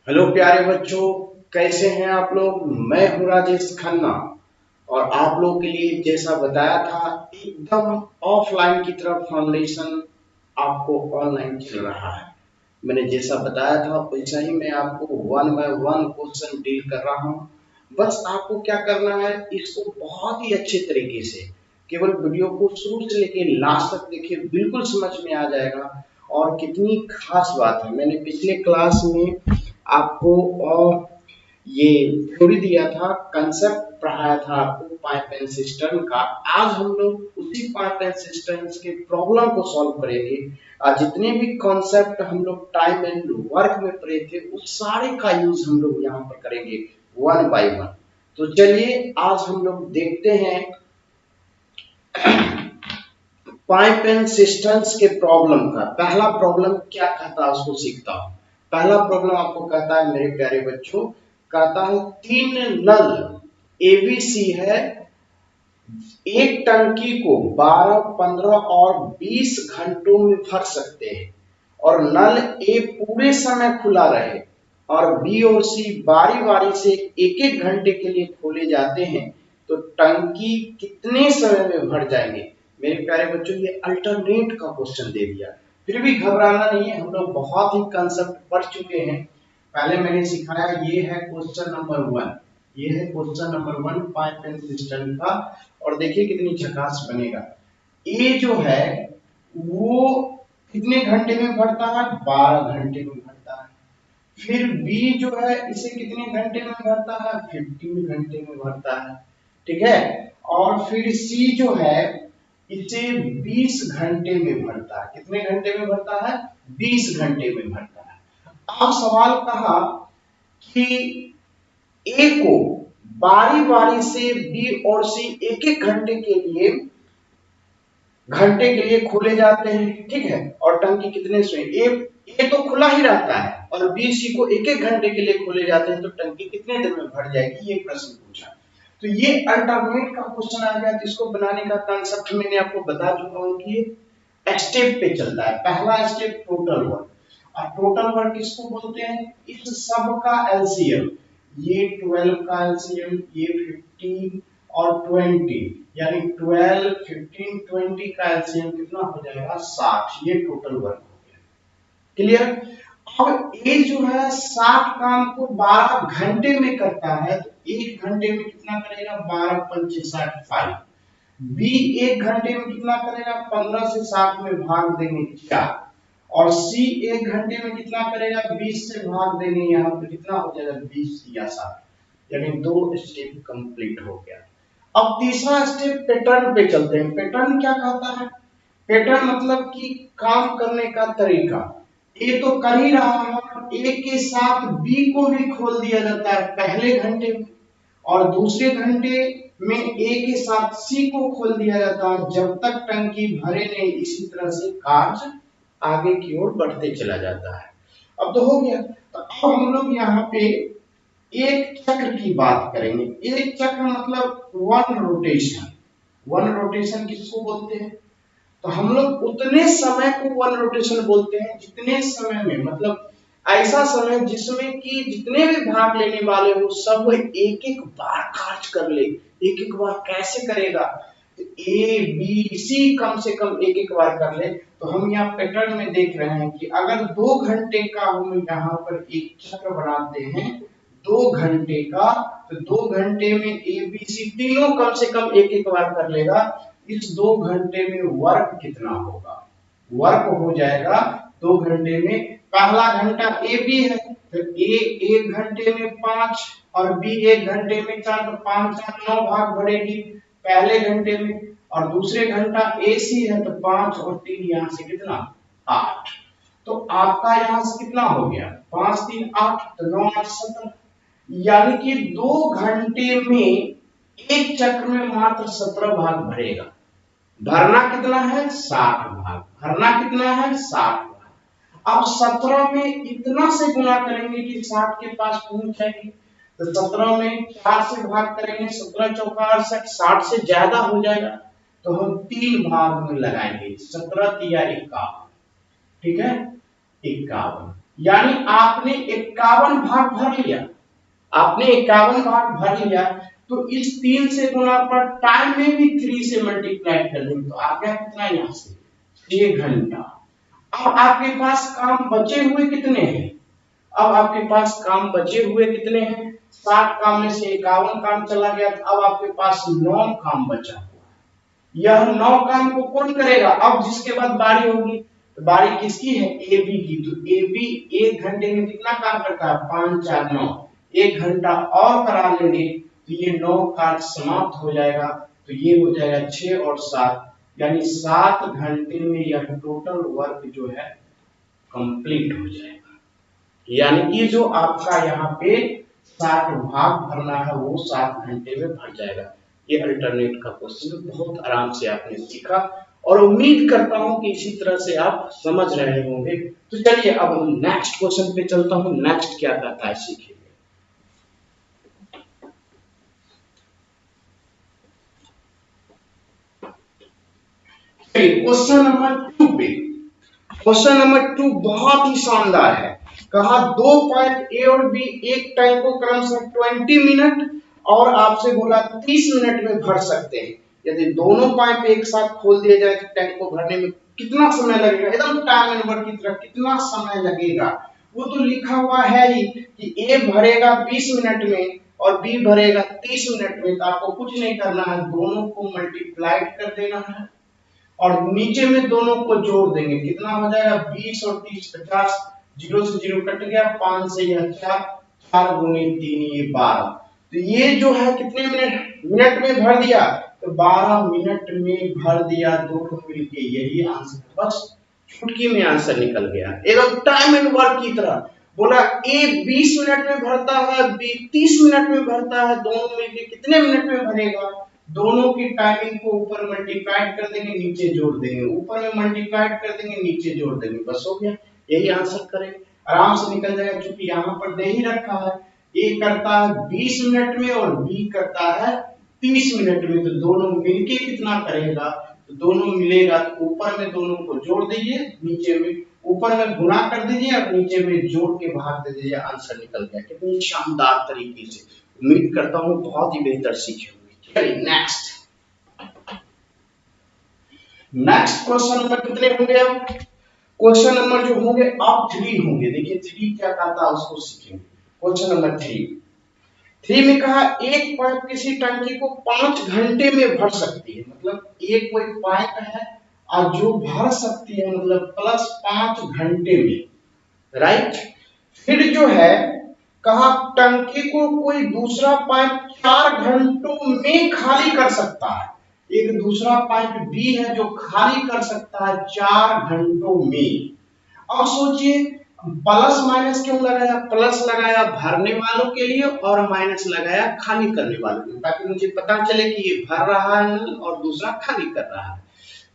Hello प्यारे बच्चों, कैसे हैं आप लोग। मैं हूँ राजेश खन्ना और आप लोगों के लिए जैसा बताया था एकदम ऑफलाइन की तरफ फाउंडेशन आपको ऑनलाइन चल रहा है। मैंने जैसा बताया था वैसा ही मैं आपको one by one question deal कर रहा हूँ। बस आपको क्या करना है, इसको बहुत ही अच्छे तरीके से केवल वीडियो को शुरू से लेके लास्ट तक देखिए, बिल्कुल समझ में आ जाएगा। और कितनी खास बात है, मैंने पिछले क्लास में आपको और ये थ्योरी दिया था, कंसेप्ट पढ़ाया था आपको पाइप एंड सिस्टम का। आज हम लोग उसी पाइप एंड सिस्टम के प्रॉब्लम को सॉल्व करेंगे। आज जितने भी कॉन्सेप्ट हम लोग टाइम एंड वर्क में पढ़े थे उस सारे का यूज हम लोग यहाँ पर करेंगे वन बाय वन। तो चलिए आज हम लोग देखते हैं पाइप एंड सिस्टम्स के प्रॉब्लम का। पहला प्रॉब्लम क्या कहता है उसको सीखता हूँ। पहला प्रॉब्लम आपको कहता है मेरे प्यारे बच्चों, कहता है तीन नल एबीसी है, एक टंकी को 12, 15 और 20 घंटों में भर सकते हैं और नल ए पूरे समय खुला रहे और बी और सी बारी बारी से एक एक घंटे के लिए खोले जाते हैं, तो टंकी कितने समय में भर जाएंगे। मेरे प्यारे बच्चों, ये अल्टरनेट का क्वेश्चन दे दिया। फिर भी घबराना नहीं है, हम लोग बहुत ही कंसेप्ट पढ़ चुके हैं। पहले मैंने सिखाया, ये है क्वेश्चन नंबर वन। ये है question number one pipe and system का। और देखिए कितनी झकास बनेगा। ए जो है वो कितने घंटे में भरता है, 12 घंटे में भरता है। फिर बी जो है इसे कितने घंटे में भरता है, 15 घंटे में भरता है। ठीक है। और फिर सी जो है इसे 20 घंटे में भरता है। कितने घंटे में भरता है, 20 घंटे में भरता है। अब सवाल कहा कि ए को बारी बारी से बी और सी एक एक घंटे के लिए खोले जाते हैं। ठीक है। और टंकी कितने से, ए तो खुला ही रहता है और बी सी को एक एक घंटे के लिए खोले जाते हैं, तो टंकी कितने देर में भर जाएगी, ये प्रश्न पूछा। तो ये अल्टरनेट का क्वेश्चन आ गया। तो इसको बनाने का कंसेप्ट मैंने आपको बता चुका हूं कि स्टेप पे चलता है। पहला स्टेप टोटल वर्क। और टोटल वर्क किसको बोलते हैं, इस सब का एलसीएम। ये 12 का एलसीएम, ये 15 और 20, यानी 12, 15, 20 का एलसीएम कितना हो जाएगा, 60। ये टोटल वर्क हो गया। क्लियर। अब ए जो है 60 काम को 12 घंटे में करता है, तो एक घंटे में कितना करेगा, 12 पंचे 60, 5। बी एक घंटे में कितना करेगा, 15 से 60 में भाग देंगे 4। और सी एक घंटे में कितना करेगा, 20 से भाग देंगे यहाँ पे कितना हो जाएगा, 20 या 60। यानी दो स्टेप कंप्लीट हो गया। अब तीसरा स्टेप पैटर्न पे चलते हैं। पैटर्न क्या कहता है, पैटर्न मतलब कि काम करने का तरीका। ए तो कर ही रहा है, ए के साथ बी को भी खोल दिया जाता है पहले घंटे में, और दूसरे घंटे में ए के साथ सी को खोल दिया जाता है जब तक टंकी भरे नहीं। इसी तरह से कार्य आगे की ओर बढ़ते चला जाता है। अब तो हो गया। तो अब हम लोग यहाँ पे एक चक्र की बात करेंगे। एक चक्र मतलब वन रोटेशन। वन रोटेशन किसको बोलते हैं, तो हम लोग उतने समय को वन रोटेशन बोलते हैं जितने समय में, मतलब ऐसा समय जिसमें कि जितने भी भाग लेने वाले हो सब एक एक बार कार्य कर ले। एक एक बार कैसे करेगा, तो ए बी सी कम से कम एक एक बार कर ले। तो हम यहाँ पैटर्न में देख रहे हैं कि अगर 2 घंटे का हम यहाँ पर एक चक्र बनाते हैं, 2 घंटे का, तो 2 घंटे में ए बी सी तीनों कम से कम एक एक बार कर लेगा। इस 2 घंटे में वर्क कितना होगा, वर्क हो जाएगा 2 घंटे में। पहला घंटा ए बी है, तो ए एक घंटे में 5 और बी एक घंटे में 4, तो 5 4 9 भाग बढ़ेगी पहले घंटे में। और दूसरे घंटा ए सी है, तो 5 और 3 यहाँ से कितना, 8। तो आपका यहाँ से कितना हो गया, 5 3 8, तो 9 8 17। यानी कि 2 घंटे में एक चक्र में मात्र 17 भाग भरेगा। भरना कितना है, 60 भाग। भरना कितना है, 60 भाग। अब 17 में इतना से गुना करेंगे कि 60 के पास पहुंच जाएंगे। तो 17 में 4 से भाग करेंगे, 17 चौका 68, 60 से ज्यादा हो जाएगा, तो हम 3 भाग में लगाएंगे, 17 तिया 51। ठीक है, 51। यानी आपने 51 भाग भर लिया, आपने 51 भाग भर लिया, तो इस 3 से गुना पर टाइम में भी 3 से मल्टीप्लाई कर देंगे तो आ गया कितना यहाँ से 6 घंटा। अब आपके पास काम बचे हुए कितने हैं? अब आपके पास काम बचे हुए कितने हैं? 60 काम में से 51 काम चला गया, तो अब आपके पास 9 काम बचा हुआ है। यह 9 काम को कौन करेगा? अब जिसके बाद बारी होगी, तो बारी किसकी है? ए बी की। तो ए बी 1 घंटे में कितना काम करता है? 5 4 9, 1 घंटा और करा लेंगे तो ये 9 कार्य समाप्त हो जाएगा। तो ये हो जाएगा 6 और 7, यानी 7 घंटे में यह टोटल वर्क जो है कंप्लीट हो जाएगा। यानी कि जो आपका यहाँ पे 60 भाग भरना है वो 7 घंटे में भर जाएगा। ये अल्टरनेट का क्वेश्चन बहुत आराम से आपने सीखा और उम्मीद करता हूं कि इसी तरह से आप समझ रहे होंगे। तो चलिए अब हम नेक्स्ट क्वेश्चन पे चलता हूं। नेक्स्ट क्या कहता है सीखेंगे। क्वेश्चन नंबर 2 पे, क्वेश्चन नंबर 2 बहुत ही शानदार है। कहा 2 पॉइंट ए और बी एक टाइम को क्रमशः 20 मिनट और आपसे बोला 30 मिनट में भर सकते हैं। यदि दोनों पाइप एक साथ खोल दिए जाए तो टैंक को भरने में कितना समय लगेगा? एकदम टाइम नंबर की तरह कितना समय लगेगा वो तो लिखा हुआ है ही कि ए भरेगा 20 मिनट में और बी भरेगा 30 मिनट में। तो आपको कुछ नहीं करना है, दोनों को मल्टीप्लाई कर देना है और नीचे में दोनों को जोड़ देंगे। कितना हो जाएगा? 20 और 30 50, 0 से 0 कट गया, 5 से यह 4, 4 गुने 3 ये 12। तो ये जो है कितने मिनट में भर दिया? तो 12 मिनट में भर दिया दोनों मिलके। यही आंसर, बस चुटकी में आंसर निकल गया एकदम टाइम एंड वर्क की तरह। बोला ए 20 मिनट में भरता है, बी 30 मिनट में भरता है, दोनों मिलके कितने मिनट में भरेगा? दोनों की टाइमिंग को ऊपर मल्टीप्लाई कर देंगे, नीचे जोड़ देंगे, ऊपर में मल्टीप्लाई कर देंगे, नीचे जोड़ देंगे, बस हो गया। यही आंसर करेंगे, आराम से निकल जाएगा। क्योंकि यहाँ पर दे ही रखा है, ए करता है 20 मिनट में और बी करता है 30 मिनट में। तो दोनों मिलके कितना करेगा? तो दोनों मिलेगा तो ऊपर में दोनों को जोड़ दीजिए, नीचे में ऊपर में गुना कर दीजिए और नीचे में जोड़ के भाग दे दीजिए, आंसर निकल गया। कितनी शानदार तरीके से, उम्मीद करता हूँ बहुत ही बेहतर सीखे होंगे। चलिए नेक्स्ट क्वेश्चन नंबर कितने होंगे? अब क्वेश्चन नंबर जो होंगे अब 3 होंगे। देखिए 3 क्या कहता है उसको सीखेंगे। क्वेश्चन नंबर 3 में कहा एक पाइप किसी टंकी को 5 घंटे में भर सकती है। मतलब एक कोई पाइप है और जो भर सकती है मतलब प्लस 5 घंटे में, राइट। फिर जो है कहा टंकी को कोई दूसरा पाइप 4 घंटों में खाली कर सकता है। एक दूसरा पाइप बी है जो खाली कर सकता है 4 घंटों में। अब सोचिए प्लस माइनस क्यों लगाया? प्लस लगाया भरने वालों के लिए और माइनस लगाया खाली करने वालों के लिए, ताकि मुझे पता चले कि ये भर रहा है और दूसरा खाली कर रहा है।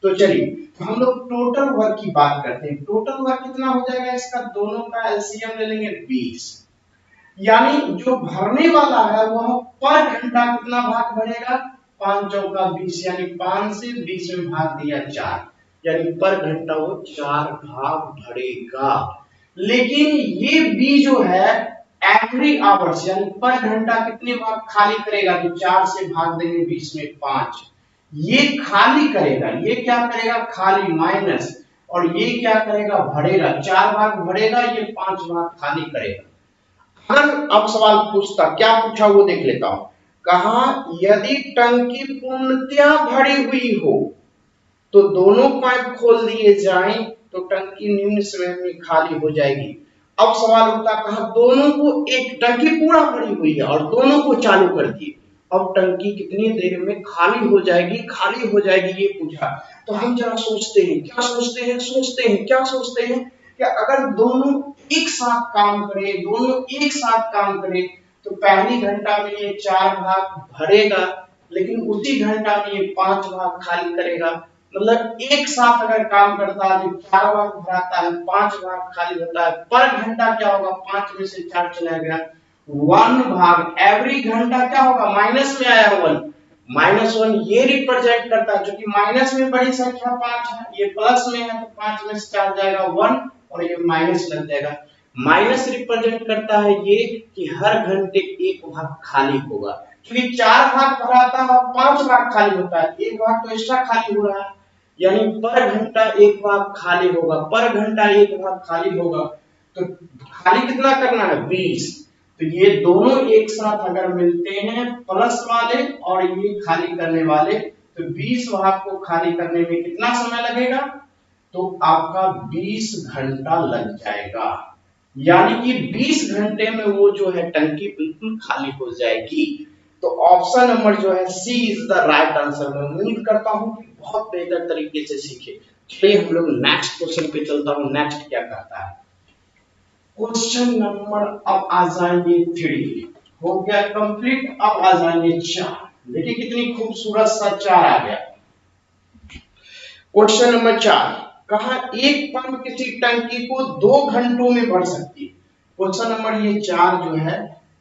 तो चलिए तो हम लोग टोटल वर्क की बात करते हैं। टोटल वर्क कितना हो जाएगा इसका? दोनों का एलसीएम ले लेंगे 20, यानी जो भरने वाला है वह पर घंटा कितना भाग भरेगा? 5 चौका 20, यानी 5 से 20 में भाग दिया 4, यानी पर घंटा वो 4 भाग भरेगा। लेकिन ये बी जो है एवरी आवर्स, यानी पर घंटा कितने भाग खाली करेगा? तो 4 से भाग देंगे 20 में 5, ये खाली करेगा। ये क्या करेगा? खाली माइनस, और ये क्या करेगा? भरेगा। 4 भाग भरेगा, ये 5 भाग खाली करेगा। अगर अब सवाल पूछता, क्या पूछा वो देख लेता हूं। कहा यदि टंकी पूर्णतया भरी हुई हो तो दोनों पाइप खोल दिए जाएं तो टंकी निम्न समय में खाली हो जाएगी। अब सवाल उठता, कहा दोनों को, एक टंकी पूरा भरी हुई है और दोनों को चालू कर दिए, अब टंकी कितनी देर में खाली हो जाएगी? खाली हो जाएगी ये पूछा। तो हम जरा सोचते हैं, क्या सोचते हैं? क्या सोचते हैं कि अगर दोनों एक साथ काम करें, तो पहली घंटा में ये 4 भाग भरेगा, लेकिन उसी घंटा में ये 5 भाग खाली करेगा। मतलब एक साथ अगर काम करता है तो 4 भाग भराता है, 5 भाग खाली होता है। पर घंटा क्या होगा? 5 में से 4 चला गया, 1 भाग। एवरी घंटा क्या होगा? माइनस में आया 1, -1 ये रिप्रेजेंट करता है, क्योंकि माइनस में बड़ी संख्या 5 है, ये प्लस में है तो 5 में से 4 जाएगा 1 और ये माइनस लग जाएगा। माइनस रिप्रेजेंट करता है ये कि हर घंटे एक भाग खाली होगा, क्योंकि 4 भाग भरा था और 5 भाग खाली होता है, एक भाग तो एक्स्ट्रा खाली हो रहा है, यानी पर घंटा एक भाग खाली होगा, पर घंटा एक भाग खाली होगा, तो खाली कितना करना है 20। तो ये दोनों एक साथ अगर मिलते हैं प्लस वाले और ये खाली करने वाले, तो 20 भाग को खाली करने में कितना समय लगेगा, तो आपका 20 घंटा लग जाएगा, यानी कि 20 घंटे में वो जो है टंकी बिल्कुल खाली हो जाएगी। तो ऑप्शन नंबर जो है सी इज द राइट आंसर। मैं उम्मीद करता हूं कि बहुत बेहतर तरीके से सीखे। चलिए हम लोग नेक्स्ट क्वेश्चन पे चलता हूं, नेक्स्ट क्या कहता है। क्वेश्चन नंबर अब आ जाएंगे 3, हो गया कंप्लीट, अब आ जाएंगे 4। देखिए कितनी खूबसूरत सा 4 आ गया। क्वेश्चन नंबर 4, कहा एक पंप किसी टंकी को 2 घंटों में भर सकती है। क्वेश्चन नंबर ये 4 जो है,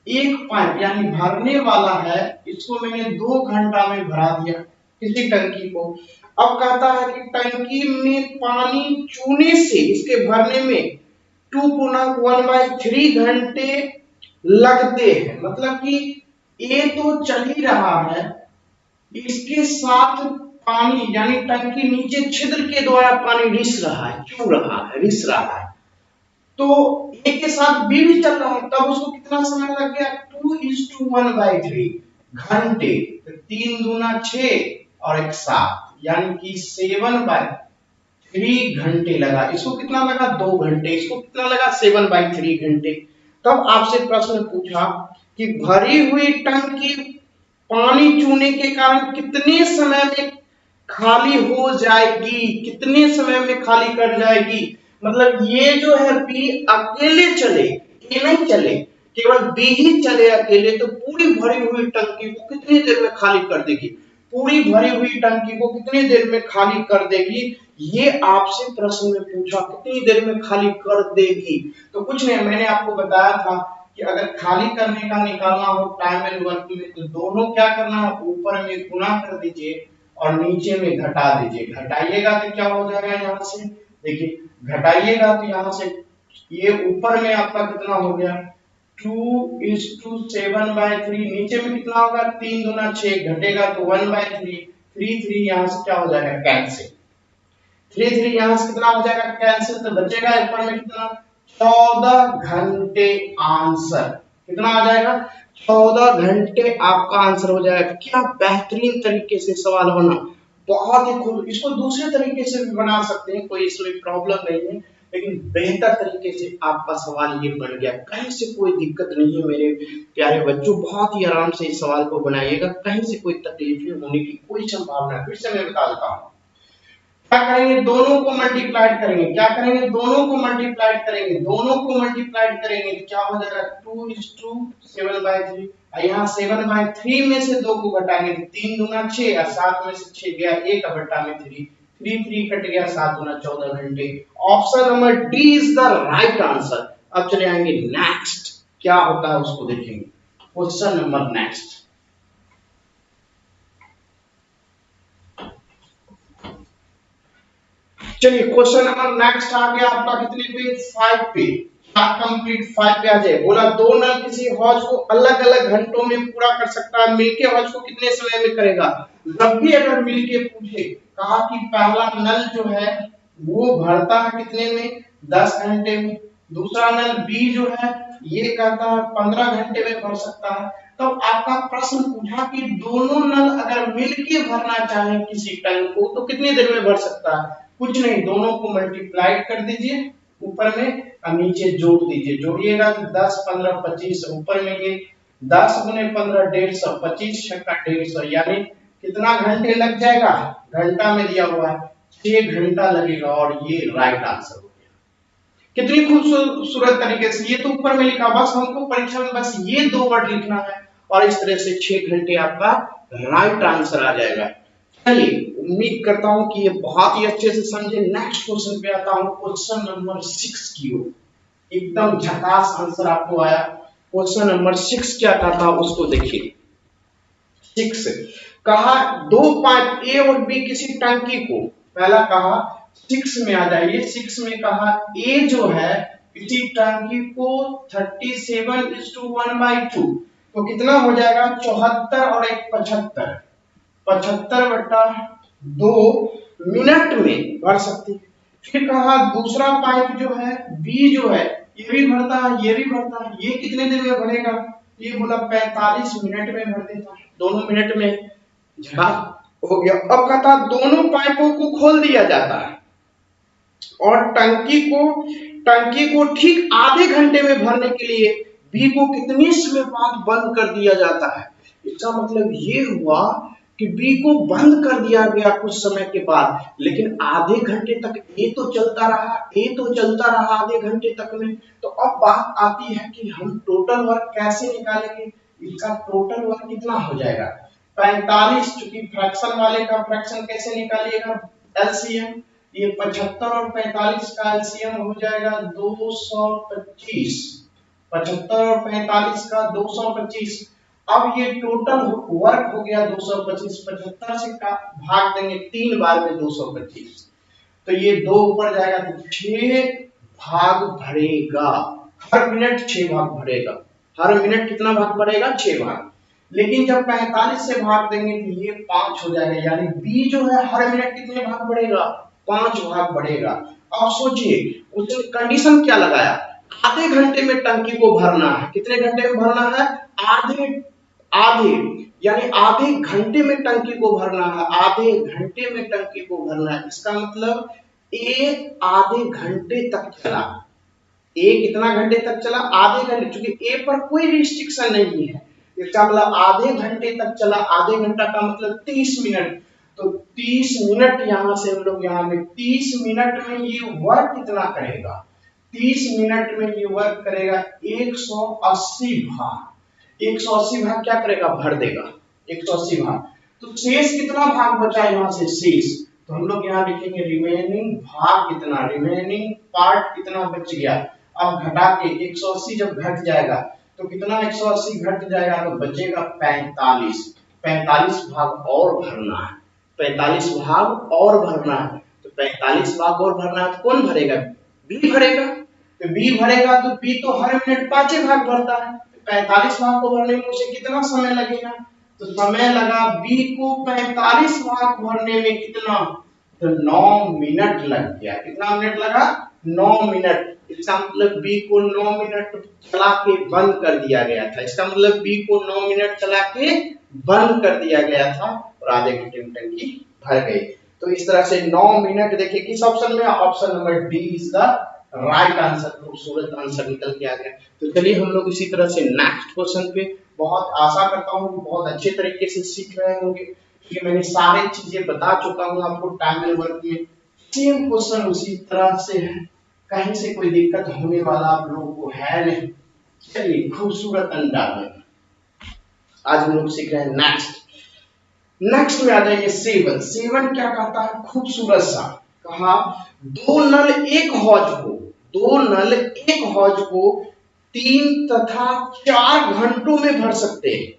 एक पाइप यानी भरने वाला है, इसको मैंने 2 घंटा में भरा दिया किसी टंकी को। अब कहता है कि टंकी में पानी चूने से इसके भरने में 2.1/3 घंटे लगते हैं, मतलब कि ये तो चल ही रहा है, इसके साथ पानी यानी टंकी नीचे छिद्र के द्वारा पानी रिस रहा है, चू रहा है, रिस रहा है, तो एक के साथ बी भी चल रहा है, तब उसको कितना समय लग गया 2:1/3 घंटे। तो 3 दूना 6 और 1 7, यानी कि 7/3 घंटे लगा। इसको कितना लगा 2 घंटे, इसको कितना लगा 7/3 घंटे। तब आपसे प्रश्न पूछा कि भरी हुई टंकी पानी चूने के कारण कितने समय में खाली हो जाएगी, कितने समय में खाली कर जाएगी। मतलब ये जो है बी अकेले चले, ये नहीं चले, केवल बी ही चले अकेले, तो पूरी भरी हुई टंकी को कितनी देर में खाली कर देगी, पूरी भरी हुई टंकी को कितनी देर में खाली कर देगी, ये आपसे प्रश्न में पूछा कितनी देर में खाली कर देगी। तो कुछ नहीं, मैंने आपको बताया था कि अगर खाली करने का निकालना हो टाइम एंड वर्क में, तो दोनों क्या करना है, ऊपर में गुना कर दीजिए और नीचे में घटा दीजिए। घटाइएगा तो क्या हो जाएगा, यहाँ से देखिए घटाइएगा तो यहाँ से ये ऊपर में आपका कितना हो गया 2:7/3, नीचे में कितना होगा 3 दूना 6, घटेगा तो 1/3, 3 यहाँ से क्या हो जाएगा कैंसिल, 3 यहाँ से कितना हो जाएगा कैंसिल, तो बचेगा ऊपर में कितना 14 घंटे। आंसर कितना आ जाएगा 14 घंटे आपका आंसर हो जाएगा। क्या बेहतरीन तरीके से सवाल होना, बहुत ही खूब। इसको दूसरे तरीके से भी बना सकते हैं, कोई इसमें प्रॉब्लम नहीं है, लेकिन बेहतर तरीके से आपका सवाल ये बन गया, कहीं से कोई दिक्कत नहीं है मेरे प्यारे बच्चों, बहुत ही आराम से इस सवाल को बनाइएगा, कहीं से कोई तकलीफ होने की कोई संभावना। फिर से मैं बता देता हूँ, क्या करेंगे दोनों को मल्टीप्लाइड करेंगे, क्या करेंगे दोनों को मल्टीप्लाइड करेंगे, दोनों को मल्टीप्लाइड करेंगे तो क्या हो जाएगा 2:7/3, यहाँ 7/3 में से 2 को घटाएंगे तो 3 दूना 6 और 7 में से 6 गया 1 बटा में 3, 3 कट गया, 7 दूना 14 घंटे। Option number D is the right answer. अब चले आएंगे नेक्स्ट, क्या होता है उसको देखेंगे। क्वेश्चन नंबर नेक्स्ट, चलिए क्वेश्चन नंबर नेक्स्ट आ गया आपका कितने पे 5 पे, कंप्लीट 5 पे आ जाए। बोला दो नल किसी हौज को अलग अलग घंटों में पूरा कर सकता है, मिलके हौज को कितने समय में करेगा। जब भी अगर मिलके पूछे, कहा कि पहला नल जो है वो भरता है कितने में 10 घंटे में, दूसरा नल बी जो है ये कहता है 15 घंटे में भर सकता है। तो आपका प्रश्न पूछा कि दोनों नल अगर मिलके भरना चाहे किसी टैंक को तो कितनी देर में भर सकता है। कुछ नहीं, दोनों को मल्टीप्लाई कर दीजिए ऊपर में और नीचे जोड़ दीजिए, जोड़िएगा तो 10 15 25, ऊपर में ये 10 गुने 15 150, 25 छक्का 150, यानी कितना घंटे लग जाएगा, घंटा में दिया हुआ है 6 घंटा लगेगा, और ये राइट आंसर हो गया। कितनी खूबसूरत तरीके से, ये तो ऊपर में लिखा, बस हमको परीक्षा में बस ये 2 वर्ड लिखना है और इस तरह से 6 घंटे आपका राइट आंसर आ जाएगा। चलिए उम्मीद करता हूं कि ये बहुत ही अच्छे से समझे। नेक्स्ट क्वेश्चन पे आता हूं, क्वेश्चन नंबर 6 की ओर। एकदम झकास आंसर आपको आया। क्वेश्चन नंबर 6 क्या कहता उसको देखिए। 6 कहा दो पाइप ए और बी किसी टंकी को, पहला कहा 6 में आ जाइए, 6 में कहा ए जो है इसी टंकी को 37:1/2 तो कितना हो जाएगा 74 और 1 75, 75/2 मिनट में भर सकती है। फिर कहा दूसरा पाइप जो है बी जो है ये भी भरता है, ये भी भरता है, ये कितने देर में भरेगा, ये बोला 45 मिनट में भर देता है, दोनों मिनट में हो गया। अब कहता दोनों पाइपों को खोल दिया जाता है और टंकी को ठीक आधे घंटे में भरने के लिए बी को कितने समय बाद बंद कर दिया जाता है। इसका मतलब ये हुआ कि बी को बंद कर दिया गया कुछ समय के बाद, लेकिन आधे घंटे तक ए तो चलता रहा आधे घंटे तक में। तो अब बात आती है कि हम टोटल वर्क कैसे निकालेंगे, इसका टोटल वर्क कितना हो जाएगा 45, चूंकि फ्रैक्शन वाले का फ्रैक्शन कैसे निकालिएगा एलसीएम, ये 75 और 45 का एलसीएम हो जाएगा 225, 75 और 45 का 225। अब ये टोटल वर्क हो गया 225, 75 से का भाग देंगे 3 बार में 225, तो ये 2 ऊपर जाएगा तो 6 भाग भरेगा, हर मिनट 6 भाग भरेगा, हर मिनट कितना भाग भरेगा 6 भाग। लेकिन जब 45 से भाग देंगे तो ये 5 हो जाएगा, यानी बी जो है हर मिनट कितने भाग बढ़ेगा 5 भाग बढ़ेगा। अब सोचिए उसने कंडीशन क्या लगाया, आधे घंटे में टंकी को भरना है, कितने घंटे में भरना है आधे यानी आधे घंटे में टंकी को भरना है, आधे घंटे में टंकी को भरना है। इसका मतलब ए आधे घंटे तक चला, ए कितना घंटे तक चला आधे घंटे, क्योंकि ए पर कोई रिस्ट्रिक्शन नहीं है, इसका मतलब आधे घंटे तक चला, आधे घंटा का मतलब 30 मिनट, तो 30 मिनट यहां से हम लोग यहां में 30 मिनट में ये वर्क कितना करेगा, 30 मिनट में ये वर्क करेगा 180 भाग, 180 भाग क्या करेगा भर देगा 180 भाग। तो शेष कितना भाग बचा यहां से शेष, तो हम लोग यहां लिखेंगे रिमेनिंग भाग कितना, रिमेनिंग पार्ट कितना बच गया। अब घटा के 180 जब घट जाएगा तो कितना 180 घट जाएगा तो बचेगा 45, 45 भाग और भरना है, 45 भाग और भरना है, तो 45 भाग और भरना है तो कौन भरेगा बी भरेगा, तो बी भरेगा तो बी तो हर मिनट 5 भाग भरता है, 45 भाग को भरने में उसे कितना समय लगेगा, तो समय लगा बी को 45 भाग भरने में कितना, तो 9 मिनट लग गया, कितना मिनट लगा 9 मिनट। इसका मतलब बी को 9 मिनट चला के बंद कर दिया गया था, इसका मतलब बी को 9 मिनट चला के बंद कर दिया गया था और आधे घंटे में टंकी भर गई। तो इस तरह से 9 मिनट देखिए किस ऑप्शन में, option number D is the right answer, खूबसूरत आंसर निकल के आ गया। तो चलिए हम लोग इसी तरह से नेक्स्ट क्वेश्चन पे, बहुत आशा करता हूँ बहुत अच्छे तरीके से सीख रहे होंगे, क्योंकि मैंने सारी चीजें बता चुका हूँ आपको टाइम एंड वर्क में, सेम क्वेश्चन उसी तरह से है, कहीं से कोई दिक्कत होने वाला आप लोगों को है नहीं। चलिए खूबसूरत अंदाज में आज हम लोग सीख रहे हैं नेक्स्ट में आ जाइए 7। 7 क्या कहता है, खूबसूरत सा कहा दो नल एक हौज को 3 तथा 4 घंटों में भर सकते हैं।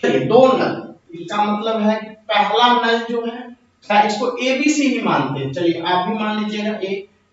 चलिए 2 नल, इसका मतलब है कि पहला नल जो है इसको एबीसी ही मानते हैं, चलिए आप भी मान लीजिएगा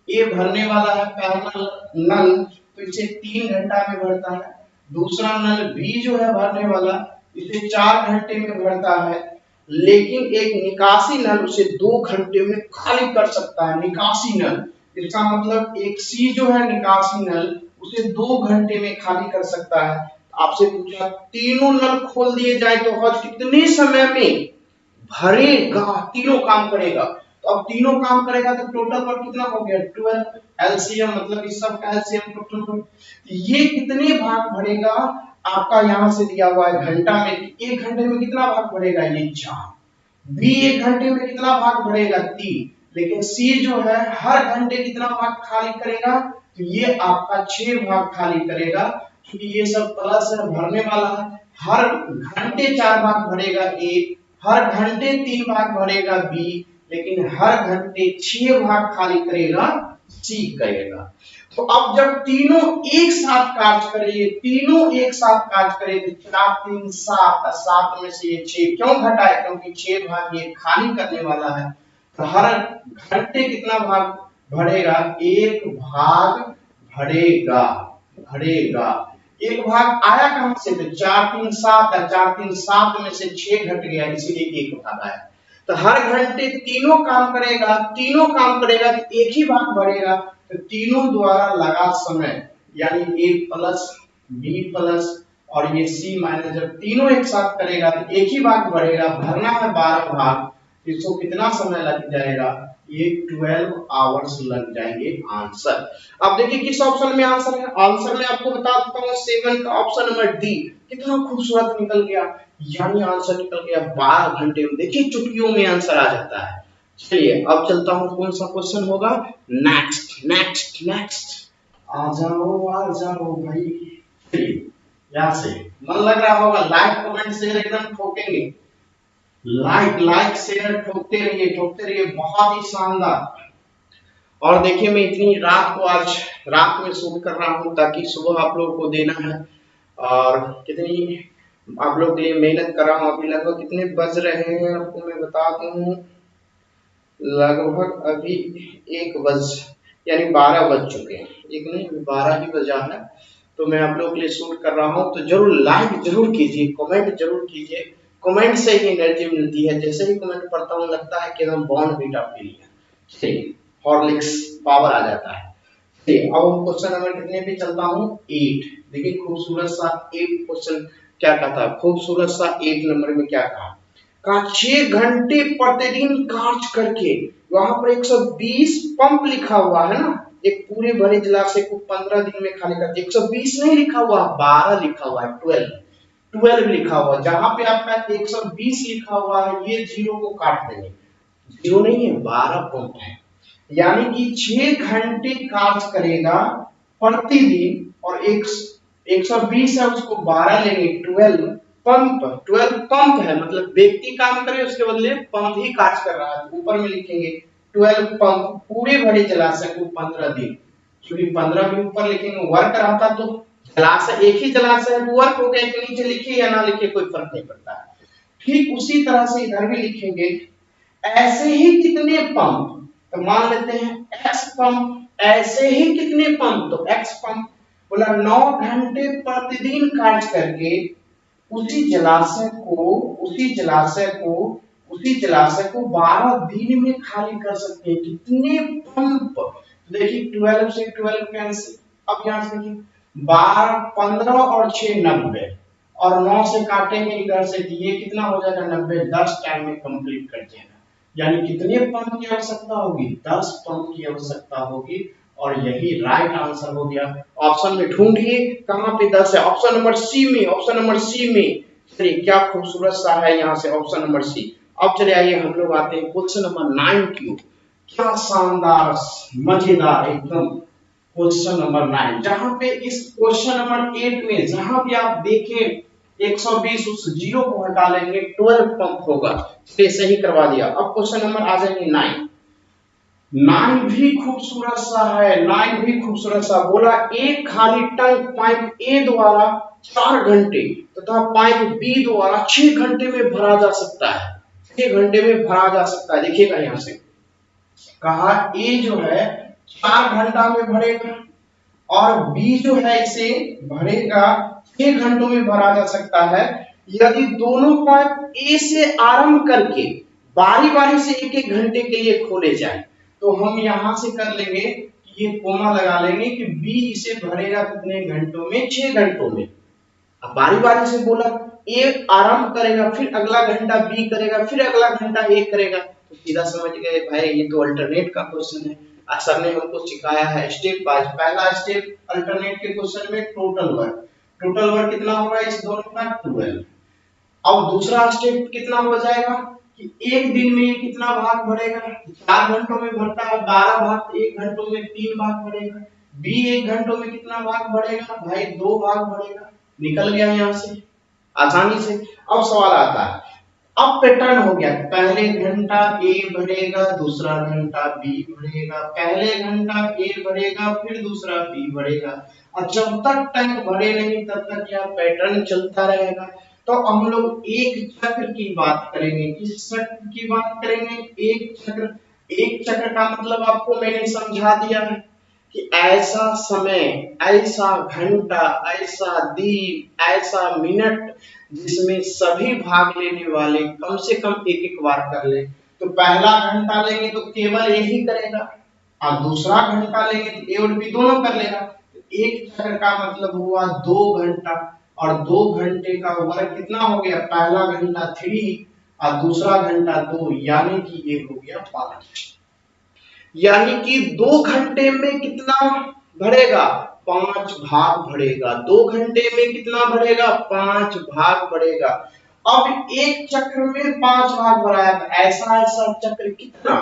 ए भरने वाला है पहला नल, तो इसे 3 घंटा में भरता है, दूसरा नल बी जो है भरने वाला इसे 4 घंटे में भरता है, लेकिन एक निकासी नल उसे 2 घंटे में खाली कर सकता है, निकासी नल, इसका मतलब एक सी जो है निकासी नल उसे 2 घंटे में खाली कर सकता है। आपसे पूछा तीनों नल खोल दिए जाए तो हौज कितने समय में भरेगा, तीनों काम करेगा, तो अब तीनों काम करेगा तो टोटल वर्क कितना हो गया 12, एलसीएम मतलब इस सब का एलसीएम टोटल, ये कितने भाग भरेगा आपका यहां से दिया हुआ है घंटा में, 1 घंटे में कितना भाग भरेगा ये 4, बी 1 घंटे में कितना भाग भरेगा 3, लेकिन सी जो है हर घंटे कितना भाग खाली करेगा, तो ये आपका 6 भाग खाली करेगा, क्योंकि ये सब प्लस है भरने वाला है, हर घंटे 4 भाग भरेगा ए, हर घंटे 3 भाग भरेगा बी, लेकिन हर घंटे 6 भाग खाली करेगा सी करेगा। तो अब जब तीनों एक साथ कार्य करें, तीनों एक साथ कार्य करें तो 4 3 7, 7 में से ये 6 क्यों घटा है, क्योंकि 6 भाग ये खाली करने वाला है, तो हर घंटे कितना भाग भरेगा 1 भाग भरेगा, भरेगा। एक भाग आया कहां से, तो 4 3 7 है, 4 3 7 में से 6 घट गया, इसीलिए एक भाग आया। तो हर घंटे तीनों काम करेगा, तीनों काम करेगा तो एक ही भाग बढ़ेगा। तो तीनों द्वारा लगा समय यानी ए प्लस बी प्लस और ये सी माइनस, जब तीनों एक साथ करेगा तो एक ही भाग बढ़ेगा। भरना है 12 भाग, इसको कितना समय लग जाएगा, ये 12 आवर्स लग जाएंगे आंसर। अब देखिए किस ऑप्शन में आंसर है, आंसर में आपको बता देता हूँ 7 का ऑप्शन नंबर डी। कितना खूबसूरत निकल गया, यानी आंसर निकल गया 12 घंटे में। देखिए चुटकियों में आंसर आ जाता है। चलिए अब चलता हूँ, कौन सा क्वेश्चन होगा, नेक्स्ट नेक्स्ट नेक्स्ट। आ जाओ भाई। चलिए यहाँ से मन लग रहा होगा, लाइक कमेंट शेयर एकदम ठोकेंगे, लाइक शेयर ठोकते रहिए, बहुत ही शानदार। और देखिए मैं इतनी रात को आज रात में शूट कर रहा हूँ ताकि सुबह आप लोगों को देना है, और कितनी आप लोग के लिए मेहनत कर रहा हूँ। अभी लगभग कितने बज रहे हैं आपको मैं बता दूं, लगभग अभी 1 बज यानी 12 बज चुके हैं, एक नहीं 12 ही बजा है। तो मैं आप लोगों के लिए शूट कर रहा हूँ, तो जरूर लाइक जरूर कीजिए, कमेंट जरूर कीजिए। कमेंट से ही एनर्जी मिलती है, जैसे ही कमेंट पढ़ता हूँ लगता है कि एकदम बॉर्नवीटा पी लिया, चलिए हॉर्लिक्स पावर आ जाता है। चलिए अब हम क्वेश्चन नंबर कितने पे चलता हूँ, 8। देखिए खूबसूरत सा 8 क्वेश्चन क्या कहता है, खूबसूरत सा 8 नंबर में क्या कहा 6 घंटे प्रतिदिन कार्य करके, वहां पर 120 पंप लिखा हुआ है ना, एक पूरे भरे जलाशय को 15 दिन में खाली करते। 120 नहीं लिखा हुआ, 12 लिखा हुआ है, 12 लिखा हुआ। जहां पे आपका 120 लिखा हुआ है, ये जीरो को काट देंगे, जीरो नहीं है 12 पंप है, यानी कि 6 घंटे कार्य करेगा प्रतिदिन, और 120 है उसको 12 लेंगे, 12 पंप है, मतलब व्यक्ति काम करे उसके बदले पंप ही कार्य कर रहा है। ऊपर में लिखेंगे 12 पंप पूरे भरे जलाशय को 15 दिन, क्योंकि 15 भी ऊपर लिखेंगे, वर्क रहता तो जलाशय एक ही जलाशय है, वर्क हो गया, नीचे लिखे या ना लिखे कोई फर्क नहीं पड़ता है। ठीक उसी तरह से इधर भी लिखेंगे ऐसे ही कितने पंप, तो मान लेते हैं एक्स पंप, ऐसे ही कितने पंप, तो एक्स पंप बोला 9 घंटे प्रतिदिन कार्य करके उसी जलाशय को उसी जलाशय को 12 दिन में खाली कर सकते हैं। कितने पंप, देखिए 12 से 12 कैंसिल, अब यहां से देखिए 12 15 और 6 90, और 9 से काटेंगे इधर से, ये कितना हो जाएगा 90, 10 टाइम में कंप्लीट कर जाएगा। यानी कितने पंप की आवश्यकता होगी, 10 पंप की आवश्यकता होगी, और यही राइट आंसर हो गया। ऑप्शन में ढूंढिए कहां पे 10 है, ऑप्शन नंबर सी में, ऑप्शन नंबर सी में। चलिए क्या खूबसूरत सा है यहाँ से ऑप्शन नंबर सी। अब चले आइए हम लोग आते हैं क्वेश्चन नंबर 9 की। क्या शानदार मजेदार एकदम क्वेश्चन नंबर 9, जहां पे इस क्वेश्चन नंबर 8 में जहां भी आप देखें 120 उस जीरो को हटा लेंगे, 12 पंप होगा, इसे सही करवा दिया। अब क्वेश्चन नंबर आ जाएंगे 9। 9 भी खूबसूरत सा है, 9 भी खूबसूरत सा। बोला एक खाली टैंक पाइप ए द्वारा 4 घंटे तथा पाइप बी द्वारा 6 घंटे में भरा जा सकता है, 6 घंटे में भरा जा सकता है। देखिएगा यहां से कहा ए जो है 4 घंटा में भरेगा, और बी जो है इसे भरेगा 6 घंटों में भरा जा सकता है, यदि दोनों पाइप ए से आरंभ करके बारी बारी से एक एक घंटे के लिए खोले जाए। तो हम यहां से कर लेंगे कि ये कोमा लगा लेंगे कि बी इसे भरेगा कितने घंटों में, 6 घंटों में। अब बारी बारी से बोला ए आरंभ करेगा, फिर अगला घंटा बी करेगा, फिर अगला घंटा ए करेगा, तो सीधा समझ गए भाई ये तो अल्टरनेट का क्वेश्चन है। सर ने हमको सिखाया है स्टेप बाय, पहला स्टेप अल्टरनेट के क्वेश्चन में टोटल वर्क कितना होगा इस दोनों का 12। अब दूसरा स्टेप कितना हो जाएगा कि एक दिन में कितना भाग बढ़ेगा, 4 घंटों में भरता है 12 भाग, 1 घंटों में 3 भाग बढ़ेगा। बी 1 घंटों में कितना भाग बढ़ेगा भाई, 2 भाग बढ़ेगा। निकल गया यहां से आसानी से। अब सवाल आता है, अब पैटर्न हो गया, पहले घंटा ए भरेगा, दूसरा घंटा बी भरेगा, पहले घंटा ए भरेगा, फिर दूसरा बी भरेगा, और जब तक टैंक भरे नहीं तब तक यह पैटर्न चलता रहेगा। तो हम लोग एक चक्र की बात करेंगे, किस चक्र की बात करेंगे, एक चक्र। एक चक्र का मतलब आपको मैंने समझा दिया है कि ऐसा समय, ऐसा घंटा, ऐसा दिन, ऐसा मिनट जिसमें सभी भाग लेने वाले कम से कम एक एक बार कर ले। तो पहला घंटा लेंगे तो केवल यही करेगा, और दूसरा घंटा लेंगे तो ए और बी दोनों कर लेगा। तो एक चक्र का मतलब हुआ 2 घंटा, और 2 घंटे का वर्ग कितना हो गया, पहला घंटा 3 और दूसरा घंटा 2, यानी कि ये हो गया 5। यानी कि 2 घंटे में कितना बढ़ेगा, 5 भाग बढ़ेगा। 2 घंटे में कितना बढ़ेगा, 5 भाग बढ़ेगा। अब एक चक्र में 5 भाग बढ़ाया, तो ऐसा ऐसा चक्र कितना,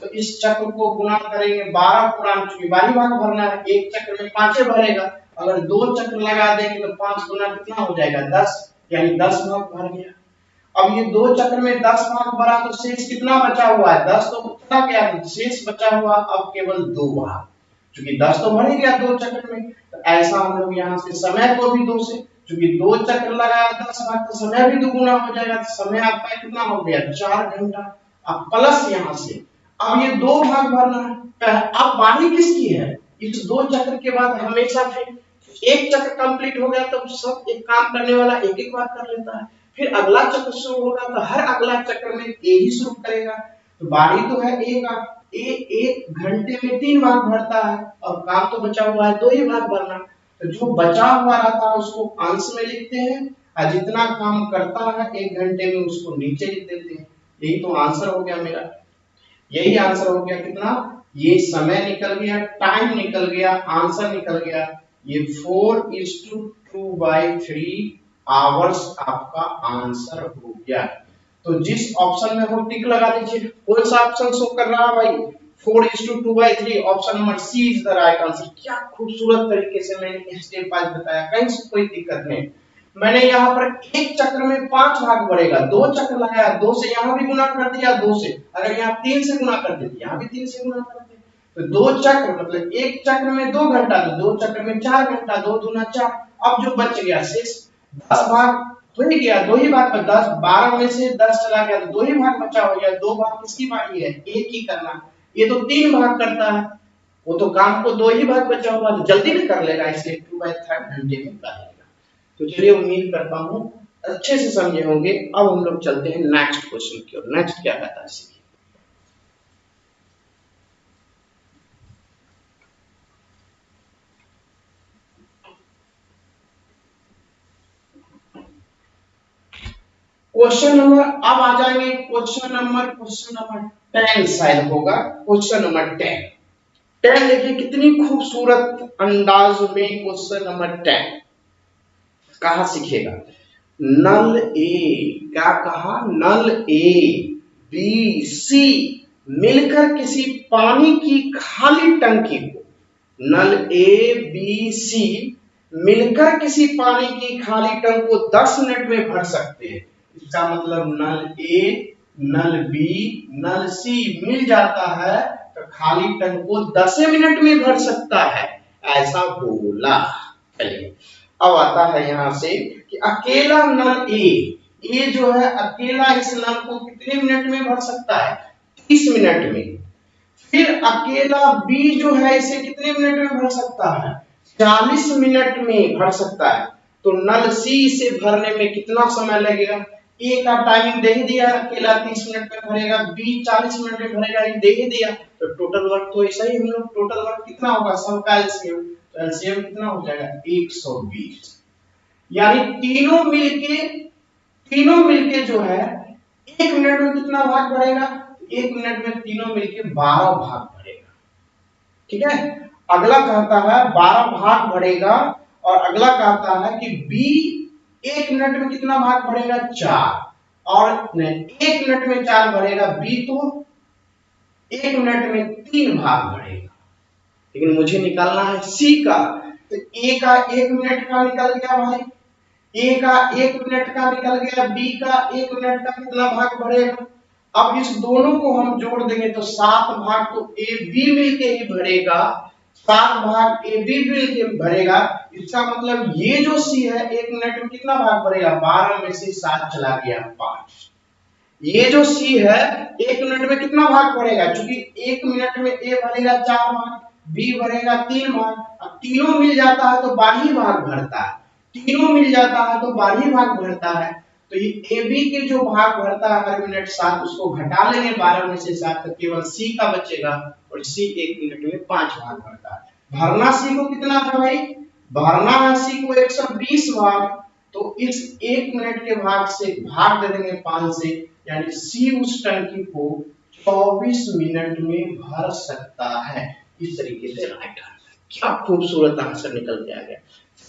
तो इस चक्र को गुणा करेंगे 12 पुरान, चूंकि 12 भाग भरना है, एक चक्र में 5 भरेगा। अगर 2 चक्र लगा देंगे तो 5 गुना कितना हो जाएगा, 10, यानी 10 भाग भर गया। अब ये 2 चक्र में 10 भाग भरा तो शेष कितना बचा हुआ है, 10 तो चला गया, शेष बचा हुआ अब केवल 2 भाग, क्योंकि 10 तो भर ही गया 2 चक्र में। तो ऐसा हम लोग यहाँ से समय को भी 2 से, क्योंकि 2 चक्र लगाया 10 भाग तो समय भी दुगुना हो जाएगा, तो समय आपका कितना हो गया, 4 घंटा। अब प्लस यहाँ से अब ये 2 भाग भरना है। अब बारी किसकी है, इस 2 चक्र के बाद हमेशा फिर एक चक्र कंप्लीट हो गया तो सब एक काम करने वाला एक एक बार कर लेता है, फिर अगला चक्र शुरू होगा तो हर अगला चक्र में ए ही शुरू करेगा। तो बारी तो है ए का, ए 1 घंटे में 3 भाग भरता है, और काम तो बचा हुआ है 2 ही भाग भरना। तो जो बचा हुआ रहता है उसको अंश में लिखते हैं, और जितना काम करता है 1 घंटे में उसको नीचे लिख देते हैं। यही तो आंसर हो गया मेरा, यही आंसर हो गया कितना, ये समय निकल गया, टाइम निकल गया, आंसर निकल गया। ये 4:2/3 आवर्स आपका आंसर हो गया। तो जिस ऑप्शन में हो टिक लगा दीजिए। कौन सा ऑप्शन शो कर रहा है भाई, 4:2/3, option number C is the right answer. क्या खूबसूरत तरीके से मैंने स्टेप वाइज बताया, कहीं से कोई दिक्कत नहीं। मैंने यहाँ पर एक चक्र में 5 भाग बढ़ेगा, 2 चक्र लगाया, 2 से यहाँ भी गुना कर दिया, 2 से, अगर यहाँ 3 से गुना कर देते, यहाँ भी 3 से गुना कर देते। तो 2 चक्र मतलब एक चक्र में 2 घंटा, तो 2 चक्र में 4 घंटा, 2 दूना 4। अब जो बच गया शेष 10 भाग हो ही गया, 2 ही भाग में 10, 12 में से 10 चला गया तो 2 ही भाग बचा हो गया। 2 भाग किसकी बारी है, एक ही करना। ये तो 3 भाग करता है, वो तो काम को 2 ही भाग बचा हुआ तो जल्दी में कर लेगा, इसलिए 2/3 घंटे में कर लेगा। तो चलिए उम्मीद करता हूं अच्छे से समझे होंगे। अब हम लोग चलते हैं नेक्स्ट क्वेश्चन की ओर। नेक्स्ट क्या कहता है, सीखिए। क्वेश्चन नंबर अब आ जाएंगे, क्वेश्चन नंबर 10 शायद होगा, क्वेश्चन नंबर 10 देखिए कितनी खूबसूरत अंदाज में क्वेश्चन नंबर 10 कहा सीखेगा। नल ए, क्या कहा, नल ए बी सी मिलकर किसी पानी की खाली टंकी को, नल ए बी सी मिलकर किसी पानी की खाली टंकी को 10 मिनट में भर सकते हैं। इसका मतलब नल ए, नल बी, नल सी मिल जाता है तो खाली टंकी को 10 मिनट में भर सकता है, ऐसा बोला। चलिए अब आता है यहां से कि अकेला नल ए जो है अकेला इस नल को कितने मिनट में भर सकता है, 30 मिनट में। फिर अकेला बी जो है इसे कितने मिनट में भर सकता है, 40 मिनट में भर सकता है। तो नल सी से भरने में कितना समय लगेगा, ए का टाइमिंग दे ही दिया, अकेला 30 मिनट में भरेगा, बी 40 मिनट में भरेगा, ये दे ही दिया। तो टोटल वर्क तो ऐसा ही, हम लोग टोटल वर्क कितना होगा, सबका एलसीएम, तो एलसीएम कितना हो जाएगा 120। यानी तीनों मिलके जो है 1 मिनट में कितना भाग बढ़ेगा, 1 मिनट में तीनों मिलके 12 भाग बढ़ेगा। ठीक है, अगला कहता है 12 भाग बढ़ेगा, और अगला कहता है कि बी 1 मिनट में कितना भाग बढ़ेगा, 4, और 1 मिनट में 4 बढ़ेगा, बी तो 1 मिनट में 3 भाग बढ़ेगा। लेकिन मुझे निकालना है सी का, तो ए का 1 मिनट का निकल गया भाई, ए का 1 मिनट का निकल गया, बी का 1 मिनट का कितना भाग बढ़ेगा। अब इस दोनों को हम जोड़ देंगे तो 7 भाग तो ए बी मिलके ही भरेगा, 7 भाग ए बी मिलके भरेगा। इसका मतलब ये जो सी है 1 मिनट में कितना भाग बढ़ेगा, 12 में से 7 चला गया 5। ये जो सी है 1 मिनट में कितना भाग बढ़ेगा, क्योंकि 1 मिनट में ए भरेगा 4 भाग, बी भरेगा 3 भाग। अब तीनों मिल जाता है तो बारही भाग भरता है, तीनों मिल जाता है तो बारही भाग भरता है। तो ये ए बी के जो भाग भरता है हर मिनट 7, उसको घटा लेंगे 12 में से 7 तो केवल सी का बचेगा, और सी 1 मिनट में 5 भाग भरता है। भरना सी को कितना था भाई, भरना है सी को 120 भाग, तो इस 1 मिनट के भाग से भाग दे देंगे 5 से, यानी सी उस टंकी को 24 मिनट में भर सकता है। इस तरीके से राइट आंसर, क्या खूबसूरत आंसर निकल के आ गया,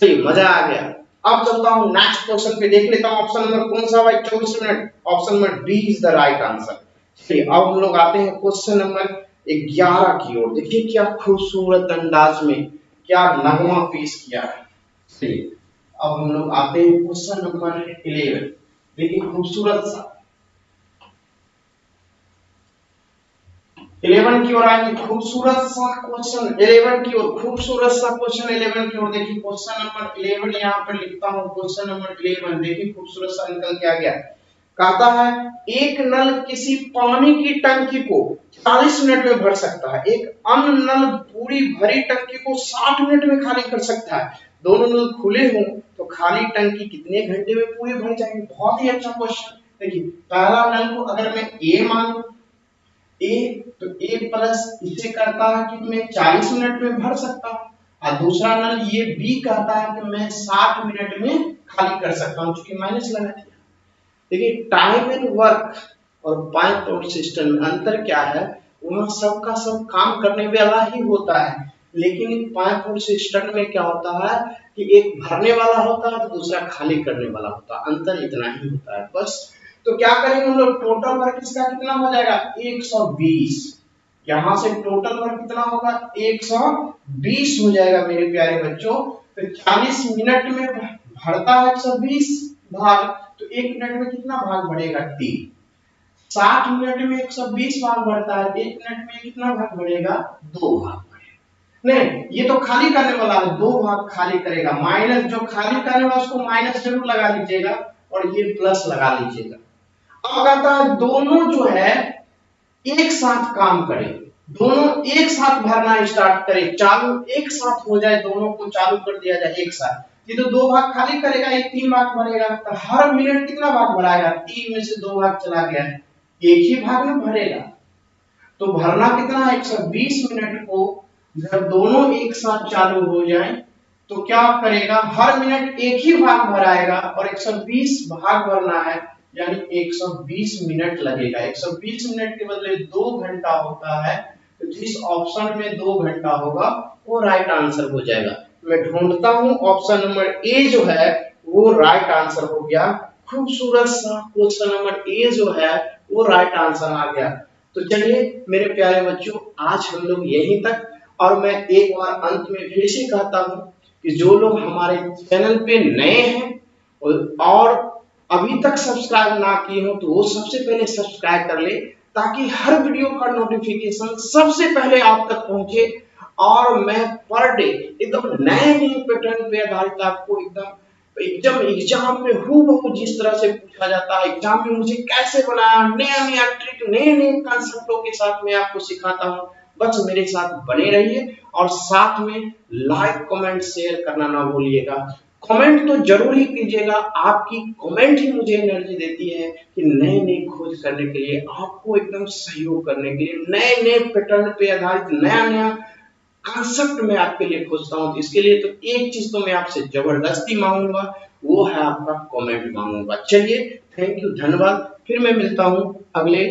सही, मजा आ गया। अब चलता हूं नेक्स्ट क्वेश्चन पे, देख लेता हूं ऑप्शन नंबर कौन सा भाई, 24 minute, option number D is the right answer. चलिए अब हम लोग आते हैं क्वेश्चन नंबर 11 की ओर। देखिए क्या खूबसूरत अंदाज में क्या नगमा पेश किया है। चलिए अब हम लोग आते हैं क्वेश्चन नंबर 11। देखिए खूबसूरत सा 11 की ओर आएंगे, खूबसूरत सा क्वेश्चन 11 की ओर, खूबसूरत सा क्वेश्चन 11 की ओर। देखिए क्वेश्चन नंबर 11 यहाँ पर लिखता हूँ, क्वेश्चन नंबर 11 देखिए खूबसूरत सा निकल के आ गया। कहता है एक नल किसी पानी की टंकी को 40 मिनट में भर सकता है, एक अन्य नल पूरी भरी टंकी को 60 मिनट में खाली कर सकता है। दोनों नल खुले हों तो खाली टंकी कितने घंटे में पूरी भर जाएगी। बहुत ही अच्छा क्वेश्चन। देखिए पहला नल को अगर मैं ए मान, ए तो ए प्लस इसे कहता है कि मैं 40 मिनट में भर सकता हूँ, और दूसरा नल ये बी कहता है कि मैं 60 मिनट में खाली कर सकता हूँ, क्योंकि माइनस लगा दिया। देखिए टाइम एंड वर्क और पाइप और सिस्टम में अंतर क्या है, वहां सबका सब काम करने वाला ही होता है, लेकिन पाइप और सिस्टम में क्या होता है कि एक भरने वाला होता है तो दूसरा खाली करने वाला होता है, अंतर इतना ही होता है बस। तो क्या करेंगे हम लोग, टोटल वर्क इसका कितना हो जाएगा 120, यहां से टोटल वर्क कितना होगा 120 हो जाएगा मेरे प्यारे बच्चों। तो 40 मिनट में भरता है 120 भाग, तो 1 मिनट में कितना भाग बढ़ेगा 3। 60 मिनट में 120 भाग बढ़ता है, 1 मिनट में कितना भाग बढ़ेगा 2 भाग बढ़ेगा। नहीं ये तो खाली करने वाला है, 2 भाग खाली करेगा, माइनस जो खाली करने वाला उसको माइनस जरूर लगा लीजिएगा और ये प्लस लगा लीजिएगा। अब कहता है दोनों जो है एक साथ काम करें, दोनों एक साथ भरना स्टार्ट करें, चालू एक साथ हो जाए, दोनों को चालू कर दिया जाए एक साथ। ये तो 2 भाग खाली करेगा, ये 3 भाग भरेगा, तो हर मिनट कितना भाग भराएगा, 3 में से 2 भाग चला गया, एक ही भाग में भरेगा। तो भरना कितना है 120 मिनट को, जब दोनों एक साथ चालू हो जाए तो क्या करेगा, हर मिनट एक ही भाग भराएगा, और 120 भाग भरना है यानी 120 मिनट लगेगा। 120 मिनट के बदले 2 घंटा होता है, तो जिस ऑप्शन में 2 घंटा होगा वो राइट आंसर हो जाएगा। मैं ढूंढता हूं ऑप्शन नंबर ए जो है वो राइट आंसर हो गया। खूबसूरत सा क्वेश्चन नंबर ए जो है वो राइट आंसर आ गया। तो चलिए मेरे प्यारे बच्चों आज हम लोग यहीं तक, और मैं एक बार अंत में फिर से कहता हूं कि जो लोग हमारे चैनल पे नए हैं और अभी तक सब्सक्राइब ना किए हो तो वो सबसे पहले सब्सक्राइब कर ले, ताकि हर वीडियो का नोटिफिकेशन सबसे पहले आप तक पहुंचे। और मैं पर डे एकदम नए पैटर्न पे आधारित आपको एकदम एकदम एग्जाम में हूबहू जिस तरह से पूछा जाता है एग्जाम में मुझे कैसे बनाया, नया नया ट्रिक नए नए कंसेप्टों के साथ मैं आपको सिखाता हूँ। बस मेरे साथ बने रहिए और साथ में लाइक कमेंट शेयर करना ना भूलिएगा। कमेंट तो जरूर ही कीजिएगा, आपकी कमेंट ही मुझे एनर्जी देती है कि नए नए खोज करने के लिए, आपको एकदम सहयोग करने के लिए, नए नए पैटर्न पे आधारित नया नया कंसेप्ट मैं आपके लिए खोजता हूं। तो इसके लिए तो एक चीज तो मैं आपसे जबरदस्ती मांगूंगा, वो है आपका कमेंट मांगूंगा। चलिए थैंक यू, धन्यवाद। फिर मैं मिलता हूं अगले